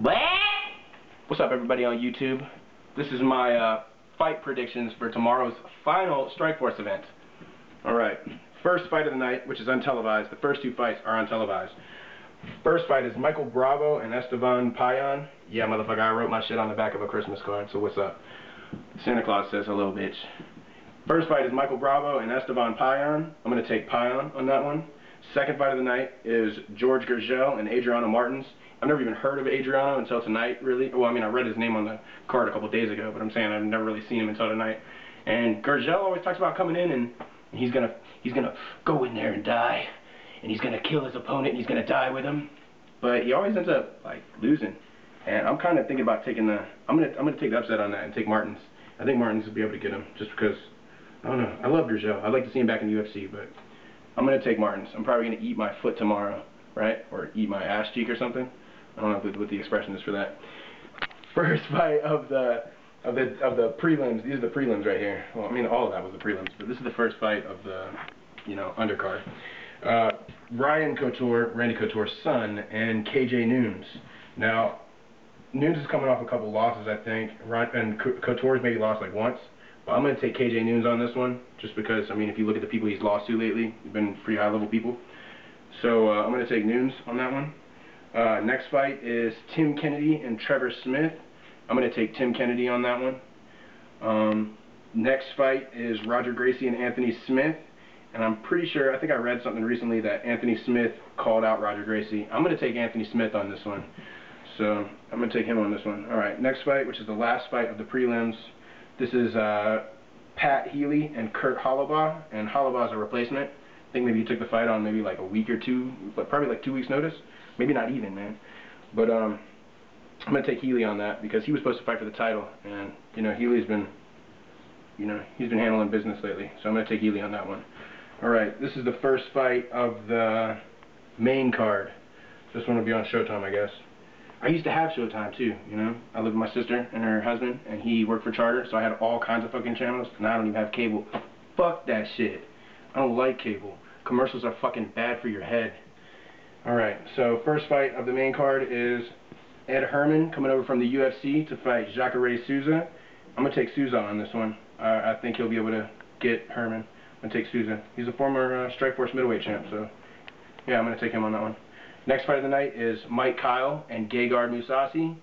What? What's up, everybody on YouTube? This is my fight predictions for tomorrow's final StrikeForce event. Alright, first fight of the night, which is untelevised. The first two fights are untelevised. First fight is Michael Bravo and Esteban Payan. Yeah, motherfucker, I wrote my shit on the back of a Christmas card, so what's up? Santa Claus says hello, bitch. First fight is Michael Bravo and Esteban Payan. I'm going to take Payan on that one. Second fight of the night is George Gurgel and Adriano Martins. I've never even heard of Adriano until tonight, really. Well, I mean, I read his name on the card a couple days ago, but I'm saying I've never really seen him until tonight. And Gurgel always talks about coming in and he's gonna go in there and die, and he's gonna kill his opponent and he's gonna die with him. But he always ends up like losing. And I'm kind of thinking about taking the I'm gonna take the upset on that and take Martins. I think Martins will be able to get him just because I don't know. I love Gurgel. I'd like to see him back in the UFC, but I'm gonna take Martins. I'm probably gonna eat my foot tomorrow, right? Or eat my ass cheek or something. I don't know what the expression is for that. First fight of the prelims. These are the prelims right here. Well, I mean, all of that was the prelims, but this is the first fight of the, undercard. Randy Couture's son, and KJ Nunes. Now, Nunes is coming off a couple losses, I think, and Couture's maybe lost like once. But I'm going to take KJ Nunes on this one, just because, I mean, if you look at the people he's lost to lately, they've been pretty high-level people. So I'm going to take Nunes on that one. Next fight is Tim Kennedy and Trevor Smith. I'm going to take Tim Kennedy on that one. Next fight is Roger Gracie and Anthony Smith. And I'm pretty sure, I think I read something recently that Anthony Smith called out Roger Gracie. I'm going to take Anthony Smith on this one. So I'm going to take him on this one. Alright, next fight, which is the last fight of the prelims. This is Pat Healy and Kurt Hollabaugh. And Hollabaugh's a replacement. I think maybe he took the fight on maybe like a week or two, but probably like 2 weeks notice. Maybe not even, man. But I'm gonna take Healy on that because he was supposed to fight for the title, and Healy's been, he's been handling business lately. So I'm gonna take Healy on that one. All right, this is the first fight of the main card. This one will be on Showtime, I guess. I used to have Showtime too. I lived with my sister and her husband, and he worked for Charter, so I had all kinds of fucking channels. And I don't even have cable. Fuck that shit. I don't like cable. Commercials are fucking bad for your head. Alright, so first fight of the main card is Ed Herman coming over from the UFC to fight Jacare Souza. I'm going to take Souza on this one. I think he'll be able to get Herman. I'm going to take Souza. He's a former StrikeForce middleweight champ, so yeah, I'm going to take him on that one. Next fight of the night is Mike Kyle and Gegard Mousasi.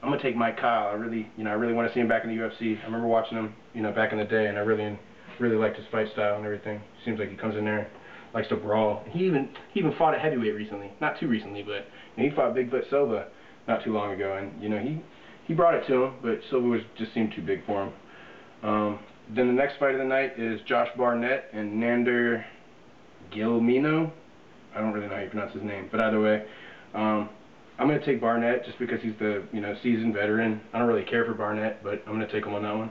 I'm going to take Mike Kyle. I really want to see him back in the UFC. I remember watching him, back in the day, and I really liked his fight style and everything. Seems like he comes in there, likes to brawl. He even fought a heavyweight recently. Not too recently, but he fought Bigfoot Silva not too long ago, and he brought it to him, but Silva just seemed too big for him. Then the next fight of the night is Josh Barnett and Nander Gilmino. I don't really know how you pronounce his name, but either way, I'm going to take Barnett just because he's the seasoned veteran. I don't really care for Barnett, but I'm going to take him on that one.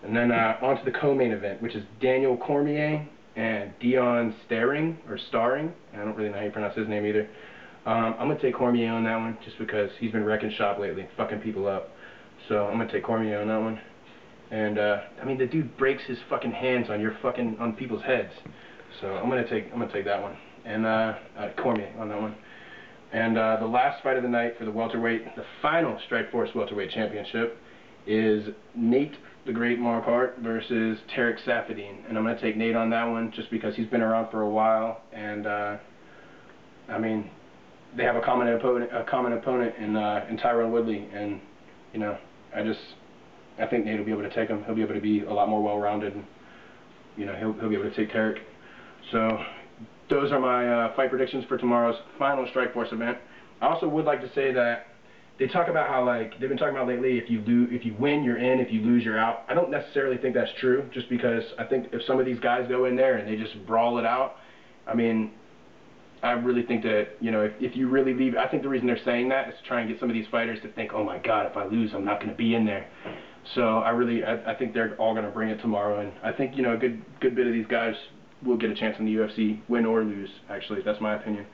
And then on to the co-main event, which is Daniel Cormier and Dion Starring. I don't really know how you pronounce his name either. I'm going to take Cormier on that one just because he's been wrecking shop lately, fucking people up. So I'm going to take Cormier on that one. And I mean, the dude breaks his fucking hands on people's heads. So I'm going to take that one. And Cormier on that one. And the last fight of the night for the welterweight, the final StrikeForce welterweight championship, is Nate the Great Marquardt versus Tarek Saffiendine, and I'm going to take Nate on that one just because he's been around for a while, and I mean, they have a common opponent in Tyron Woodley, and I think Nate will be able to take him. He'll be able to be a lot more well-rounded, and he'll be able to take Tarek. So those are my fight predictions for tomorrow's final StrikeForce event. I also would like to say that they talk about how, they've been talking about lately, if you win, you're in, if you lose, you're out. I don't necessarily think that's true, just because I think if some of these guys go in there and they just brawl it out, I mean, I really think that, if you really leave, I think the reason they're saying that is to try and get some of these fighters to think, oh my God, if I lose, I'm not going to be in there. So I think they're all going to bring it tomorrow, and I think, a good bit of these guys will get a chance in the UFC, win or lose, actually. That's my opinion.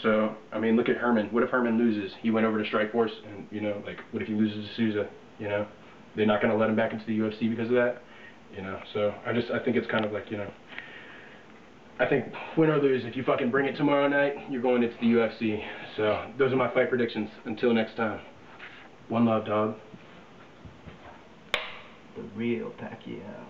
So, I mean, look at Herman. What if Herman loses? He went over to StrikeForce, and, what if he loses to Souza? They're not going to let him back into the UFC because of that? So, I think it's kind of like, I think, win or lose, if you fucking bring it tomorrow night, you're going into the UFC. So, those are my fight predictions. Until next time. One love, dog. The real Pacquiao.